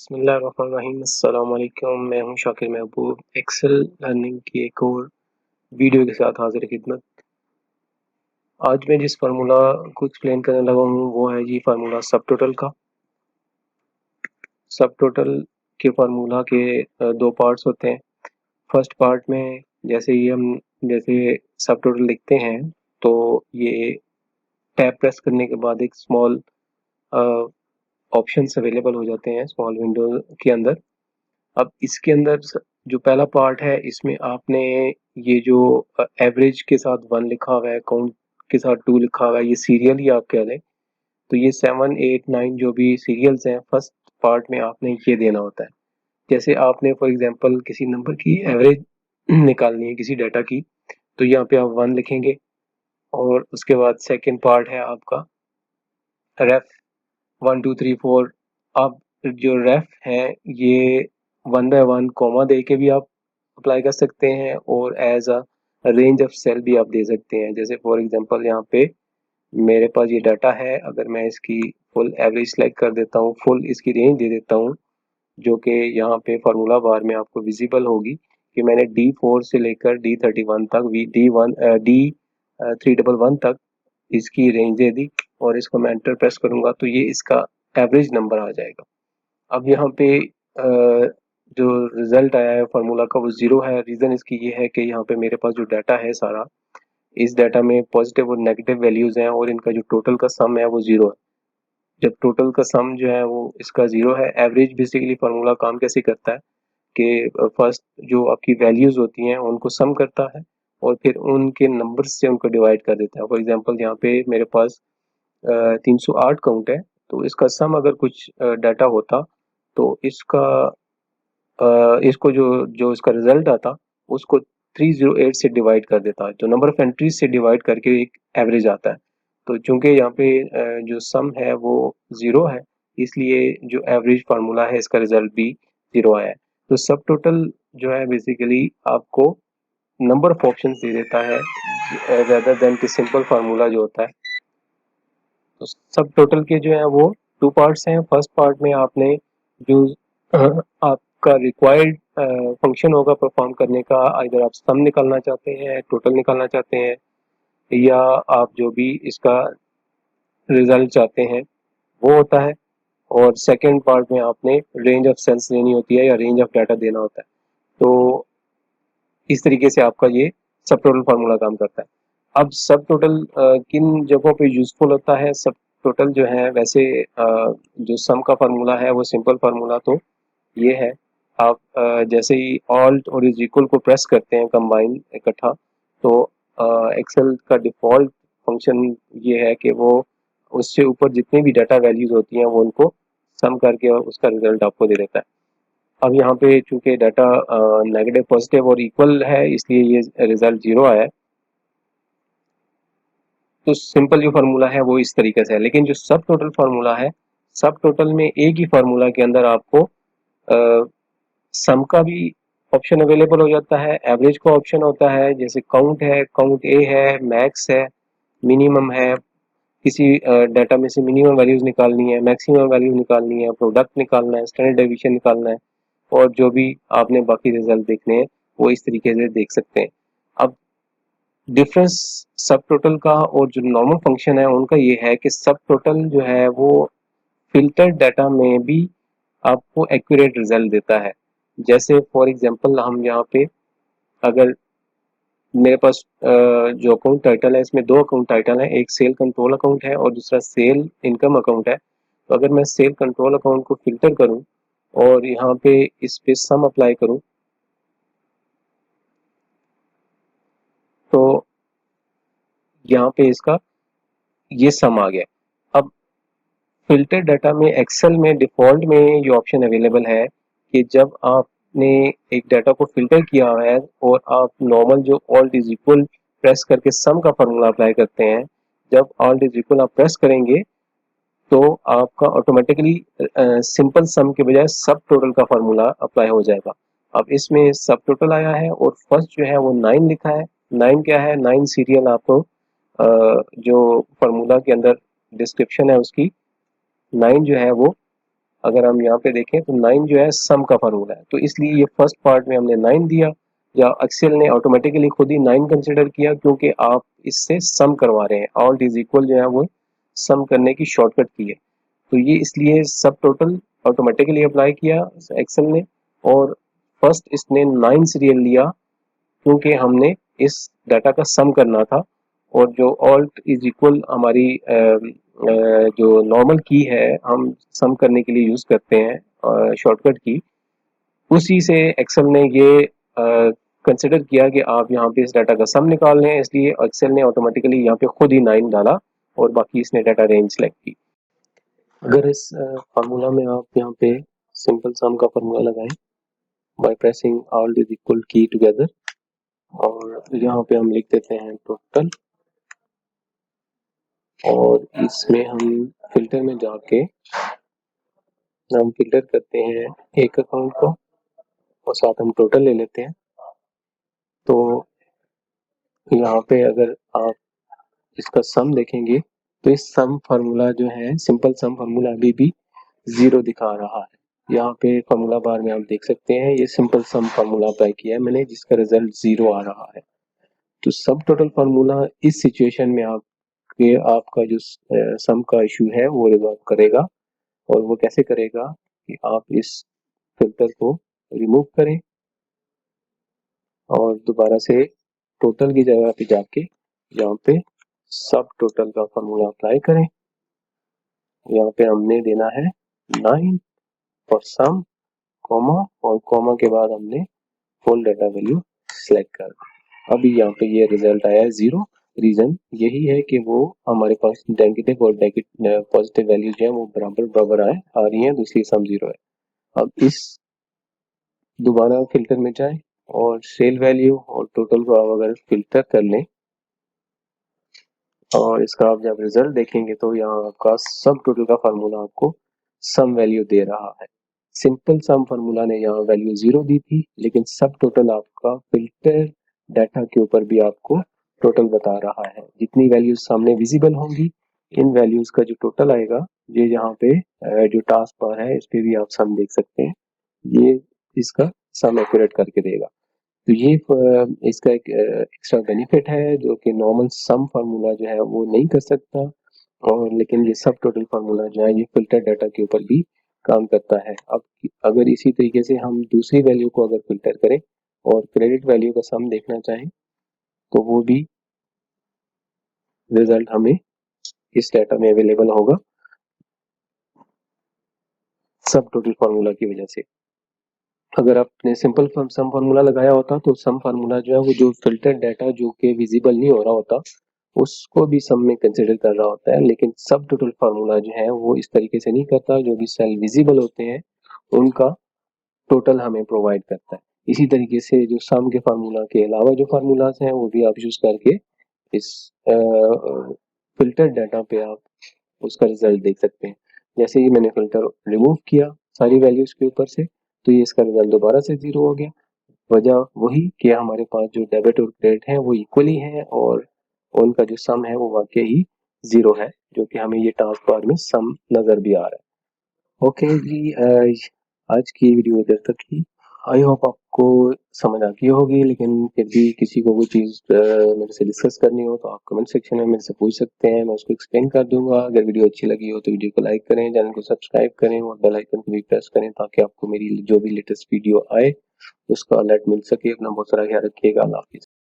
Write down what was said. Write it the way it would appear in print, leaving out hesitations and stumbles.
बिस्मिल्लाहिर्रहमानिर्रहीम। अस्सलाम वालेकुम। मैं हूं शाकिर महबूब, एक्सेल लर्निंग की एक और वीडियो के साथ हाजिर खिदमत। आज मैं जिस फार्मूला को एक्सप्लेन करने लगा हूं वो है जी फार्मूला सब टोटल का। सब टोटल के फार्मूला के दो पार्ट्स होते हैं। फर्स्ट पार्ट में जैसे सब टोटल लिखते हैं तो ये टैब प्रेस करने के बाद एक स्मॉल ऑप्शंस अवेलेबल हो जाते हैं स्मॉल विंडो के अंदर। अब इसके अंदर जो पहला पार्ट है इसमें आपने ये जो एवरेज के साथ 1 लिखा हुआ है, काउंट के साथ 2 लिखा हुआ है, ये सीरियल ही आप कह लें। तो ये 7 8 9 जो भी सीरियल्स हैं फर्स्ट पार्ट में आपने ये देना होता है। जैसे आपने फॉर एग्जांपल किसी नंबर की एवरेज निकालनी है किसी डाटा की, तो यहाँ पे आप 1 लिखेंगे और उसके बाद सेकंड पार्ट है आपका रेफ 1 2 3 4। अब जो रेफ है ये 1 बाय 1 कॉमा दे के भी आप अप्लाई कर सकते हैं और as a range of sale भी आप दे सकते हैं। जैसे फॉर एग्जांपल यहाँ पे मेरे पास ये डाटा है, अगर मैं इसकी फुल एवरेज सेलेक्ट कर देता हूँ, फुल इसकी रेंज दे देता हूँ जो कि यहाँ पे फार्मूला बार में आपको विजिबल होगी कि मैंने D4 से लेकर D31 तक D311 तक इसकी रेंज दे दी और इसको मैं एंटर प्रेस करूंगा तो ये इसका एवरेज नंबर आ जाएगा। अब यहाँ पे जो रिजल्ट आया है फार्मूला का वो 0 है। रीज़न इसकी ये है कि यहाँ पे मेरे पास जो डाटा है सारा, इस डाटा में पॉजिटिव और नेगेटिव वैल्यूज़ हैं और इनका जो टोटल का सम है वो 0 है। जब टोटल का सम जो है वो इसका 0 है। एवरेज बेसिकली फार्मूला काम कैसे करता है कि फर्स्ट जो आपकी वैल्यूज़ होती हैं उनको सम करता है और फिर उनके नंबर्स से उनको डिवाइड कर देता है। फॉर एग्जांपल यहाँ पे मेरे पास 308 काउंट है, तो इसका सम अगर कुछ डाटा होता तो इसको जो जो इसका रिजल्ट आता उसको 308 से डिवाइड कर देता है, जो नंबर ऑफ एंट्रीज से डिवाइड करके एक एवरेज आता है। तो चूंकि यहाँ पे जो सम है वो 0 है, इसलिए जो एवरेज फार्मूला है इसका रिजल्ट भी 0 आया है। तो सब टोटल जो है बेसिकली आपको नंबर ऑफ ऑप्शंस दे देता है रेदर देन कि सिंपल फार्मूला जो होता है। तो सब टोटल के जो है वो 2 पार्ट्स हैं। फर्स्ट पार्ट में आपने जो आपका रिक्वायर्ड फंक्शन होगा परफॉर्म करने का, अगर आप सम निकालना चाहते हैं, टोटल निकालना चाहते हैं या आप जो भी इसका रिजल्ट चाहते हैं वो होता है। और सेकंड पार्ट में आपने रेंज ऑफ सेल्स लेनी होती है या रेंज ऑफ डाटा देना होता है। तो इस तरीके से आपका ये सब टोटल फार्मूला काम करता है। अब सब टोटल किन जगहों पे यूजफुल होता है? सब टोटल जो है वैसे जो सम का फार्मूला है वो सिंपल फार्मूला तो ये है। आप जैसे ही ऑल्ट और इज इक्वल को प्रेस करते हैं कंबाइन इकट्ठा, तो एक्सेल का डिफॉल्ट फंक्शन ये है कि वो उससे ऊपर जितनी भी डाटा वैल्यूज होती हैं वो उनको सम करके और उसका रिजल्ट आपको दे देता है। अब यहाँ पे चूंकि डाटा नेगेटिव पॉजिटिव और इक्वल है इसलिए ये रिजल्ट 0 आया है। तो सिंपल जो फार्मूला है वो इस तरीके से है। लेकिन जो सब टोटल फार्मूला है, सब टोटल में एक ही फार्मूला के अंदर आपको सम का भी ऑप्शन अवेलेबल हो जाता है, एवरेज का ऑप्शन होता है, जैसे काउंट है, काउंट ए है, मैक्स है, मिनिमम है, किसी डाटा में से मिनिमम वैल्यूज निकालनी है, मैक्सिमम वैल्यू निकालनी है, प्रोडक्ट निकालना है, स्टैंडर्ड डेविएशन निकालना है और जो भी आपने बाकी रिजल्ट देखने हैं वो इस तरीके से देख सकते हैं। अब डिफरेंस सब टोटल का और जो नॉर्मल फंक्शन है उनका ये है कि सब टोटल जो है वो फिल्टर्ड डाटा में भी आपको एक्यूरेट रिजल्ट देता है। जैसे फॉर एग्जांपल हम यहाँ पे अगर मेरे पास जो अकाउंट टाइटल है इसमें दो अकाउंट टाइटल है, एक सेल कंट्रोल अकाउंट है और दूसरा सेल इनकम अकाउंट है। तो अगर मैं सेल कंट्रोल अकाउंट को फिल्टर करूं और यहाँ पे इस पे सम अप्लाई करूं तो यहाँ पे इसका ये सम आ गया। अब फिल्टर डाटा में एक्सेल में डिफॉल्ट में ये ऑप्शन अवेलेबल है कि जब आपने एक डाटा को फिल्टर किया है और आप नॉर्मल जो ऑल्ट इज इक्वल प्रेस करके सम का फार्मूला अप्लाई करते हैं, जब ऑल्ट इज इक्वल आप प्रेस करेंगे तो आपका ऑटोमेटिकली सिंपल सम के बजाय सब टोटल का फार्मूला अप्लाई हो जाएगा। अब इसमें सब टोटल आया है और फर्स्ट जो है वो 9 लिखा है। 9 क्या है? 9 सीरियल आपको जो फार्मूला के अंदर डिस्क्रिप्शन है उसकी 9 जो है वो अगर हम यहाँ पे देखें तो 9 जो है सम का फार्मूला है, तो इसलिए ये फर्स्ट पार्ट में हमने 9 दिया, या एक्सेल ने ऑटोमेटिकली खुद ही 9 कंसिडर किया, क्योंकि आप इससे सम करवा रहे हैं। ऑल्ट इज इक्वल जो है वो सम करने की शॉर्टकट की है, तो ये इसलिए सब टोटल ऑटोमेटिकली अप्लाई किया एक्सेल ने, और फर्स्ट इसने 9 सीरियल लिया क्योंकि हमने इस डाटा का सम करना था। और जो ऑल्ट इज इक्वल हमारी जो नॉर्मल की है हम सम करने के लिए यूज करते हैं शॉर्टकट की, उसी से एक्सेल ने ये कंसिडर किया कि आप यहाँ पे इस डाटा का सम निकाल रहे हैं, इसलिए एक्सेल ने ऑटोमेटिकली यहाँ पे खुद ही 9 डाला और बाकी इसने डाटा रेंज सेलेक्ट की। अगर इस फार्मूला में आप यहाँ पे सिंपल सम का फार्मूला लगाएं by pressing alt is equal की टुगेदर, और यहाँ पे हम लिख देते हैं टोटल, और इसमें हम फिल्टर में जाके हम फिल्टर करते हैं एक अकाउंट को और साथ हम टोटल ले लेते हैं। तो यहाँ पे अगर आप इसका सम देखेंगे तो इस सम फार्मूला जो है सिंपल सम फार्मूला अभी भी 0 दिखा रहा है। यहाँ पे फार्मूला बार में आप देख सकते हैं ये सिंपल सम फार्मूला अप्लाई किया है मैंने, जिसका रिजल्ट 0 आ रहा है। तो सब टोटल फार्मूला इस सिचुएशन में आपका जो सम का इशू है वो रिजॉल्व करेगा। और वो कैसे करेगा कि आप इस फिल्टर को रिमूव करें और दोबारा से टोटल की जगह पे जाके यहाँ पे सब टोटल का फार्मूला अप्लाई करें। यहाँ पे हमने देना है 9 फॉर सम, कॉमा, और कॉमा के बाद हमने फुल डाटा वैल्यू सिलेक्ट कर दी। अभी यहाँ पे ये रिजल्ट आया है 0। रीजन यही है कि वो हमारे पास नेगेटिव और पॉजिटिव वैल्यू जो है वो बराबर बराबर आ रही है, तो इसलिए सम 0 है। अब इस दोबारा फिल्टर में जाए और सेल वैल्यू और टोटल को आप अगर फिल्टर कर लें और इसका आप जब रिजल्ट देखेंगे तो यहाँ आपका सब टोटल का फार्मूला आपको सम वैल्यू दे रहा है। सिंपल सम फार्मूला ने यहाँ वैल्यू 0 दी थी, लेकिन सब टोटल आपका फिल्टर डाटा के ऊपर भी आपको टोटल बता रहा है। जितनी वैल्यूज सामने विजिबल होंगी इन वैल्यूज का जो टोटल आएगा, ये यहाँ पे जो टास्क बार है इस पे भी आप सम देख सकते हैं, ये इसका सम एक्यूरेट करके देगा। तो ये इसका एक एक्स्ट्रा बेनिफिट है जो कि नॉर्मल सम फार्मूला जो है वो नहीं कर सकता, और लेकिन ये सब टोटल फार्मूला जो है ये फिल्टर डाटा के ऊपर भी काम करता है। अब अगर इसी तरीके से हम दूसरी वैल्यू को अगर फिल्टर करें और क्रेडिट वैल्यू का सम देखना चाहें तो वो भी रिजल्ट हमें इस डाटा में अवेलेबल होगा सब टोटल फार्मूला की वजह से। अगर आपने सिंपल सम फार्मूला लगाया होता तो सम फार्मूला जो है वो जो फिल्टर डाटा जो कि विजिबल नहीं हो रहा होता उसको भी सम में कंसिडर कर रहा होता है, लेकिन सब टोटल फार्मूला जो है वो इस तरीके से नहीं करता। जो भी सेल विजिबल होते हैं उनका टोटल हमें प्रोवाइड करता है। इसी तरीके से जो सम के फार्मूला के अलावा जो फार्मूलाज हैं वो भी आप यूज करके इस फिल्टर डाटा पे आप उसका रिजल्ट देख सकते हैं। जैसे ही मैंने फिल्टर रिमूव किया सारी वैल्यूज के ऊपर से, तो ये इसका रिजल्ट दोबारा से 0 हो गया। वजह वही कि हमारे पास जो डेबिट और क्रेडिट है वो इक्वली है और उनका जो सम है वो वाकई ही 0 है, जो कि हमें ये टास्क बार में सम नजर भी आ रहा है। ओके जी, आज की वीडियो इधर तक ही। आई होप आपको समझ आ गई होगी, लेकिन फिर भी किसी को कोई चीज़ मेरे से डिस्कस करनी हो तो आप कमेंट सेक्शन में मेरे से पूछ सकते हैं, मैं उसको एक्सप्लेन कर दूंगा। अगर वीडियो अच्छी लगी हो तो वीडियो को लाइक करें, चैनल को सब्सक्राइब करें और बेल आइकन को भी प्रेस करें ताकि आपको मेरी जो भी लेटेस्ट वीडियो आए उसका अलर्ट मिल सके। अपना बहुत सारा ख्याल रखिएगा। अल्लाह हाफिज़।